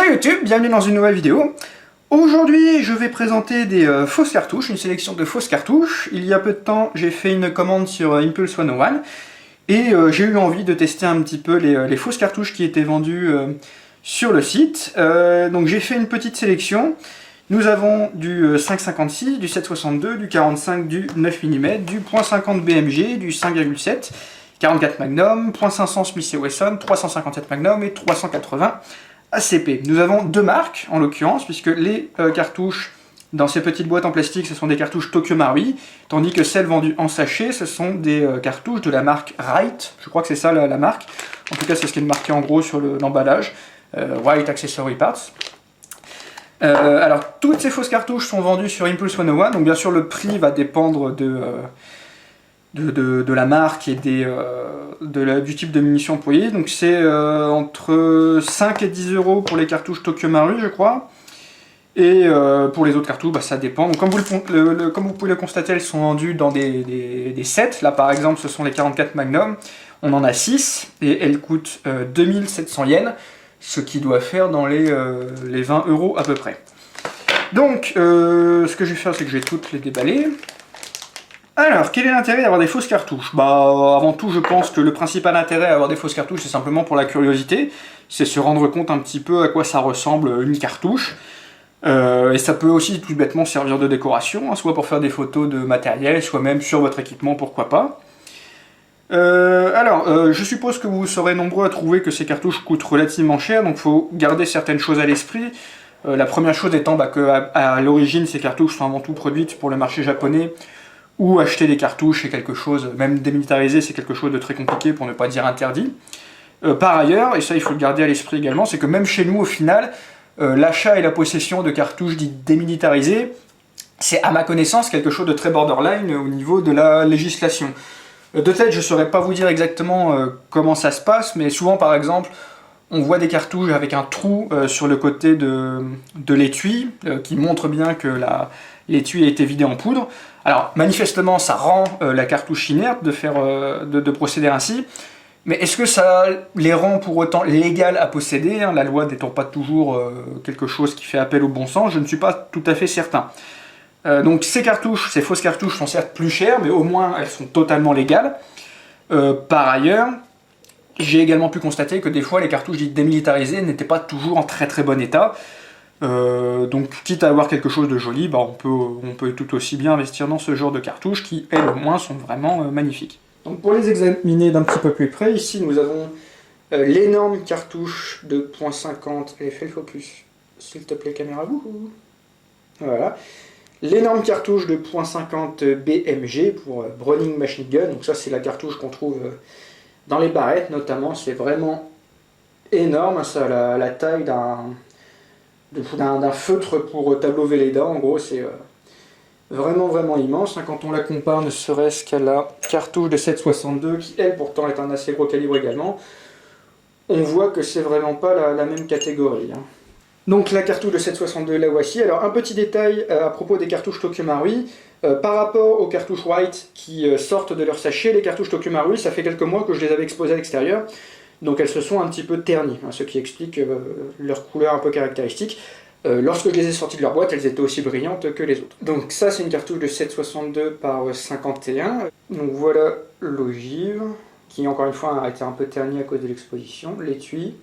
Salut YouTube, bienvenue dans une nouvelle vidéo. Aujourd'hui, je vais présenter des fausses cartouches, une sélection de fausses cartouches. Il y a peu de temps, j'ai fait une commande sur Impulse 101 et j'ai eu envie de tester un petit peu les fausses cartouches qui étaient vendues sur le site. Donc j'ai fait une petite sélection. Nous avons du 5,56, du 7,62, du 45, du 9 mm, du .50 BMG, du 5,7, 44 Magnum, .500 Smith & Wesson, 357 Magnum et 380 ACP. Nous avons deux marques en l'occurrence, puisque les cartouches dans ces petites boîtes en plastique, ce sont des cartouches Tokyo Marui, tandis que celles vendues en sachet, ce sont des cartouches de la marque Right. Je crois que c'est ça la marque. En tout cas, c'est ce qui est marqué en gros sur l'emballage. Right Accessory Parts. Alors, toutes ces fausses cartouches sont vendues sur Impulse 101, donc bien sûr le prix va dépendre de la marque et du type de munitions employées. Donc c'est entre 5 et 10 € pour les cartouches Tokyo Marui, je crois. Et pour les autres cartouches, ça dépend. Donc, comme vous pouvez le constater, elles sont vendues dans des sets. Là par exemple, ce sont les 44 Magnum. On en a 6 et elles coûtent 2700 yens. Ce qui doit faire dans les 20 € à peu près. Donc, ce que je vais faire, c'est que je vais toutes les déballer. Alors, quel est l'intérêt d'avoir des fausses cartouches? Avant tout, je pense que le principal intérêt à avoir des fausses cartouches, c'est simplement pour la curiosité. C'est se rendre compte un petit peu à quoi ça ressemble une cartouche. Et ça peut aussi tout bêtement servir de décoration, hein, soit pour faire des photos de matériel, soit même sur votre équipement, pourquoi pas. Je suppose que vous serez nombreux à trouver que ces cartouches coûtent relativement cher, donc il faut garder certaines choses à l'esprit. La première chose étant qu'à l'origine, ces cartouches sont avant tout produites pour le marché japonais, où acheter des cartouches est quelque chose, même démilitarisé, c'est quelque chose de très compliqué, pour ne pas dire interdit. Par ailleurs, et ça il faut le garder à l'esprit également, c'est que même chez nous, au final, l'achat et la possession de cartouches dites démilitarisées, c'est à ma connaissance quelque chose de très borderline au niveau de la législation. De tête, je ne saurais pas vous dire exactement comment ça se passe, mais souvent, par exemple, on voit des cartouches avec un trou sur le côté de l'étui, qui montre bien que l'étui a été vidé en poudre. Alors, manifestement, ça rend la cartouche inerte de procéder ainsi, mais est-ce que ça les rend pour autant légales à posséder, hein, la loi n'étant pas toujours quelque chose qui fait appel au bon sens, je ne suis pas tout à fait certain. Donc ces fausses cartouches sont certes plus chères, mais au moins elles sont totalement légales. Par ailleurs, j'ai également pu constater que des fois les cartouches dites démilitarisées n'étaient pas toujours en très très bon état. Donc quitte à avoir quelque chose de joli, on peut tout aussi bien investir dans ce genre de cartouches qui, elles au moins, sont vraiment magnifiques. Donc pour les examiner d'un petit peu plus près, ici nous avons l'énorme cartouche de .50, et fais le focus, s'il te plaît caméra, voilà. L'énorme cartouche de .50 BMG pour Browning Machine Gun, donc ça c'est la cartouche qu'on trouve dans les barrettes notamment, c'est vraiment énorme, ça a la taille d'un feutre pour tableau Velleda, en gros c'est vraiment immense, hein, quand on la compare ne serait-ce qu'à la cartouche de 7,62 qui elle pourtant est un assez gros calibre également, on voit que c'est vraiment pas la même catégorie. Hein. Donc la cartouche de 7,62 la voici. Alors un petit détail à propos des cartouches Tokyo Marui, par rapport aux cartouches White qui sortent de leur sachet, les cartouches Tokyo Marui, ça fait quelques mois que je les avais exposées à l'extérieur, donc elles se sont un petit peu ternies, hein, ce qui explique leur couleur un peu caractéristique. Lorsque je les ai sorties de leur boîte, elles étaient aussi brillantes que les autres. Donc ça c'est une cartouche de 7,62 par 51. Donc voilà l'ogive, qui encore une fois a été un peu ternie à cause de l'exposition, l'étui,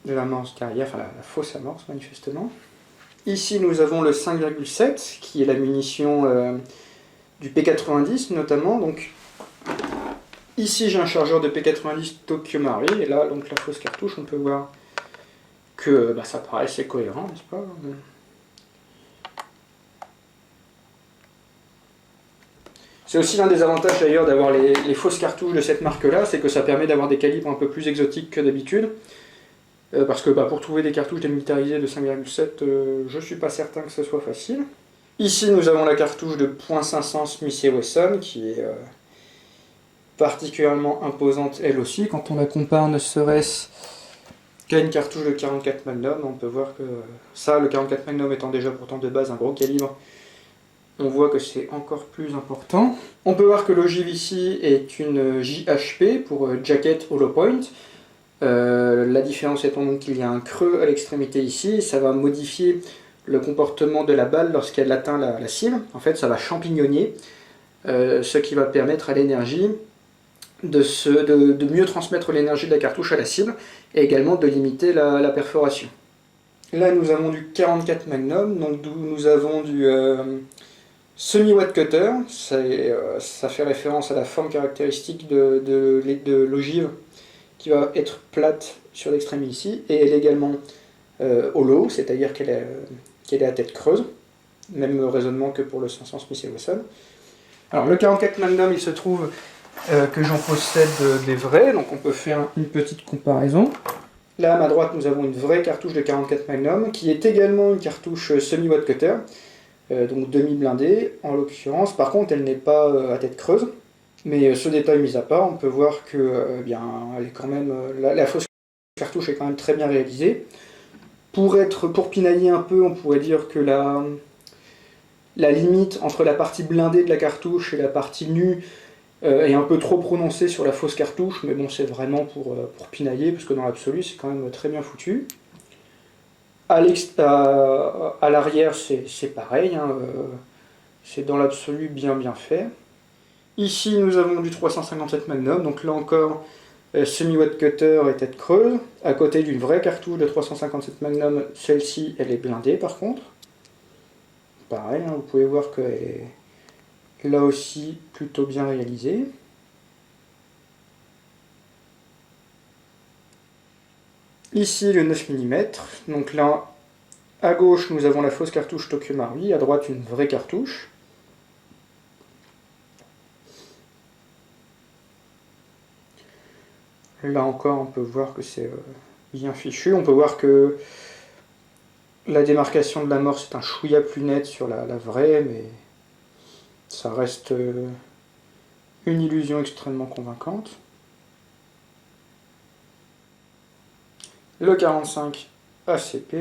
de l'amorce derrière, enfin la fausse amorce manifestement. Ici nous avons le 5,7 qui est la munition du P90 notamment. Donc ici j'ai un chargeur de P90 Tokyo Marui et là donc la fausse cartouche, on peut voir que ça paraît assez cohérent, n'est-ce pas? C'est aussi l'un des avantages d'ailleurs d'avoir les fausses cartouches de cette marque là, c'est que ça permet d'avoir des calibres un peu plus exotiques que d'habitude. Parce que pour trouver des cartouches démilitarisées de 5,7, je suis pas certain que ce soit facile. Ici nous avons la cartouche de .500 Smith & Wesson qui est particulièrement imposante elle aussi. Quand on la compare ne serait-ce qu'à une cartouche de 44 Magnum, on peut voir que ça, le 44 Magnum étant déjà pourtant de base un gros calibre, on voit que c'est encore plus important. On peut voir que l'ogive ici est une JHP pour Jacket Hollow Point. La différence étant donc qu'il y a un creux à l'extrémité ici, ça va modifier le comportement de la balle lorsqu'elle atteint la cible. En fait, ça va champignonner, ce qui va permettre à l'énergie de mieux transmettre l'énergie de la cartouche à la cible et également de limiter la perforation. Là, nous avons du 44 Magnum, donc nous avons du semi-wad cutter. Ça fait référence à la forme caractéristique de l'ogive qui va être plate sur l'extrême ici, et elle est également hollow, c'est-à-dire qu'elle est à tête creuse. Même raisonnement que pour le 500 Smith & Wesson. Alors le 44 Magnum, il se trouve que j'en possède des vrais, donc on peut faire une petite comparaison. Là à ma droite nous avons une vraie cartouche de 44 Magnum qui est également une cartouche semi-wad cutter, donc demi-blindée en l'occurrence. Par contre elle n'est pas à tête creuse, mais ce détail mis à part, on peut voir que elle est quand même, la fausse cartouche est quand même très bien réalisée. Pour pinailler un peu, on pourrait dire que la limite entre la partie blindée de la cartouche et la partie nue est un peu trop prononcée sur la fausse cartouche, mais bon, c'est vraiment pour pinailler, parce que dans l'absolu, c'est quand même très bien foutu. À l'arrière, c'est pareil, hein, c'est dans l'absolu bien fait. Ici, nous avons du 357 Magnum, donc là encore, semi-wad cutter et tête creuse, à côté d'une vraie cartouche de 357 Magnum, celle-ci, elle est blindée par contre. Pareil, hein, vous pouvez voir qu'elle est là aussi plutôt bien réalisée. Ici le 9 mm, donc là à gauche nous avons la fausse cartouche Tokyo Marui, à droite une vraie cartouche. Là encore on peut voir que c'est bien fichu, on peut voir que la démarcation de l'amorce est un chouïa plus net sur la vraie, mais ça reste une illusion extrêmement convaincante. Le 45 ACP.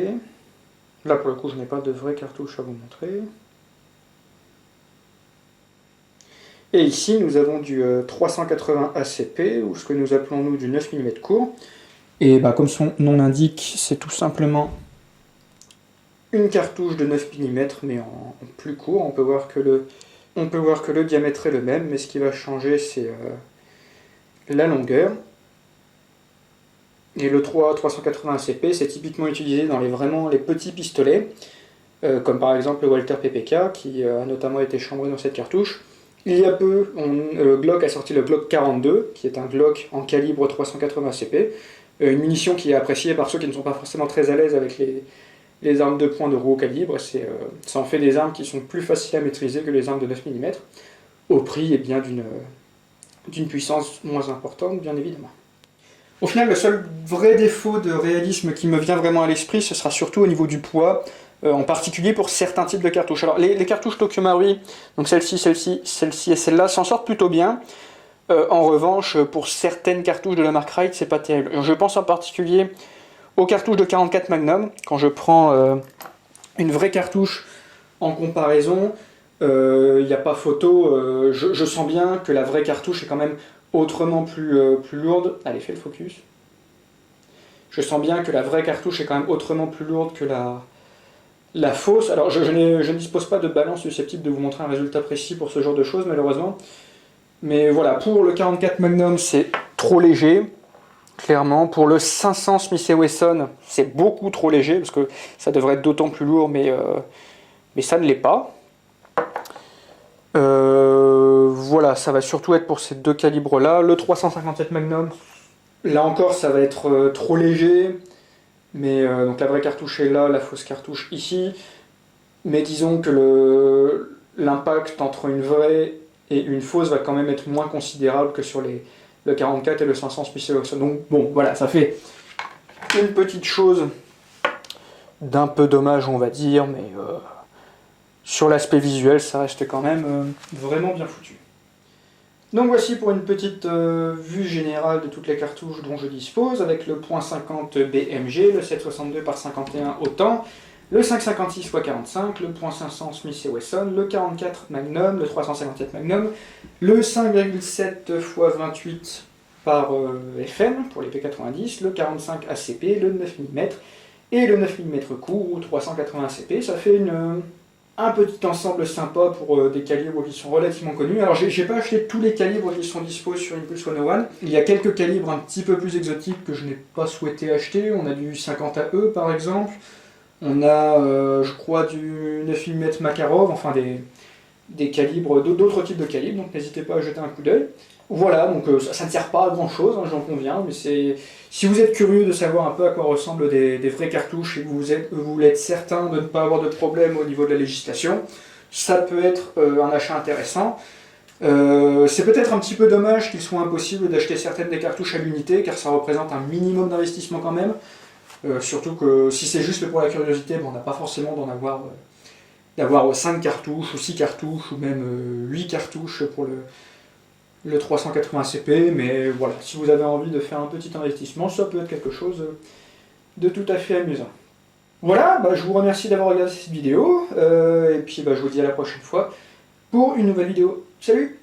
Là pour le coup je n'ai pas de vraie cartouche à vous montrer. Et ici nous avons du 380 ACP, ou ce que nous appelons nous du 9 mm court. Et comme son nom l'indique, c'est tout simplement une cartouche de 9 mm mais en plus court. On peut voir que le diamètre est le même, mais ce qui va changer c'est la longueur. Et le 380 ACP, c'est typiquement utilisé dans les petits pistolets, comme par exemple le Walther PPK, qui a notamment été chambré dans cette cartouche. Il y a peu, Glock a sorti le Glock 42, qui est un Glock en calibre 380 ACP, une munition qui est appréciée par ceux qui ne sont pas forcément très à l'aise avec les armes de poing de gros calibre. Ça en fait des armes qui sont plus faciles à maîtriser que les armes de 9 mm, au prix d'une puissance moins importante, bien évidemment. Au final, le seul vrai défaut de réalisme qui me vient vraiment à l'esprit, ce sera surtout au niveau du poids, en particulier pour certains types de cartouches. Alors, les cartouches Tokyo Marui, donc celle-ci et celle-là, s'en sortent plutôt bien. En revanche, pour certaines cartouches de la marque Rite, c'est pas terrible. Je pense en particulier aux cartouches de 44 Magnum. Quand je prends une vraie cartouche en comparaison, il n'y a pas photo. Je sens bien que la vraie cartouche est quand même autrement plus lourde. Allez, fais le focus. Je sens bien que la vraie cartouche est quand même autrement plus lourde que la fausse. Alors je ne dispose pas de balance susceptible de vous montrer un résultat précis pour ce genre de choses malheureusement. Mais voilà, pour le 44 Magnum c'est trop léger, clairement. Pour le 500 Smith & Wesson c'est beaucoup trop léger, parce que ça devrait être d'autant plus lourd, mais ça ne l'est pas. Voilà, ça va surtout être pour ces deux calibres là. Le 357 Magnum, là encore ça va être trop léger, mais donc la vraie cartouche est là, la fausse cartouche ici, mais disons que l'impact entre une vraie et une fausse va quand même être moins considérable que sur le 44 et le 500 Smith & Wesson. Donc bon, voilà, ça fait une petite chose d'un peu dommage on va dire, mais sur l'aspect visuel ça reste quand même vraiment bien foutu. Donc voici pour une petite vue générale de toutes les cartouches dont je dispose, avec le .50 BMG, le 7,62 par 51 autant, le 5,56 x 45, le .500 Smith & Wesson, le 44 Magnum, le 357 Magnum, le 5,7 x 28 par FN pour les P90, le 45 ACP, le 9 mm et le 9 mm court ou 380 ACP. Ça fait un petit ensemble sympa pour des calibres qui sont relativement connus. Alors j'ai pas acheté tous les calibres qui sont dispo sur Impulse 101. Il y a quelques calibres un petit peu plus exotiques que je n'ai pas souhaité acheter. On a du 50 AE par exemple. On a, je crois, du 9 mm Makarov, enfin des calibres, d'autres types de calibres, donc n'hésitez pas à jeter un coup d'œil. Voilà, donc ça ne sert pas à grand chose, hein, j'en conviens, mais si vous êtes curieux de savoir un peu à quoi ressemblent des vraies cartouches et que vous voulez être certain de ne pas avoir de problème au niveau de la législation, ça peut être un achat intéressant. C'est peut-être un petit peu dommage qu'il soit impossible d'acheter certaines des cartouches à l'unité, car ça représente un minimum d'investissement quand même. Surtout que si c'est juste pour la curiosité, on n'a pas forcément d'avoir 5 cartouches ou 6 cartouches ou même 8 cartouches pour le 380 CP, mais voilà, si vous avez envie de faire un petit investissement, ça peut être quelque chose de tout à fait amusant. Voilà, je vous remercie d'avoir regardé cette vidéo, et puis je vous dis à la prochaine fois pour une nouvelle vidéo. Salut!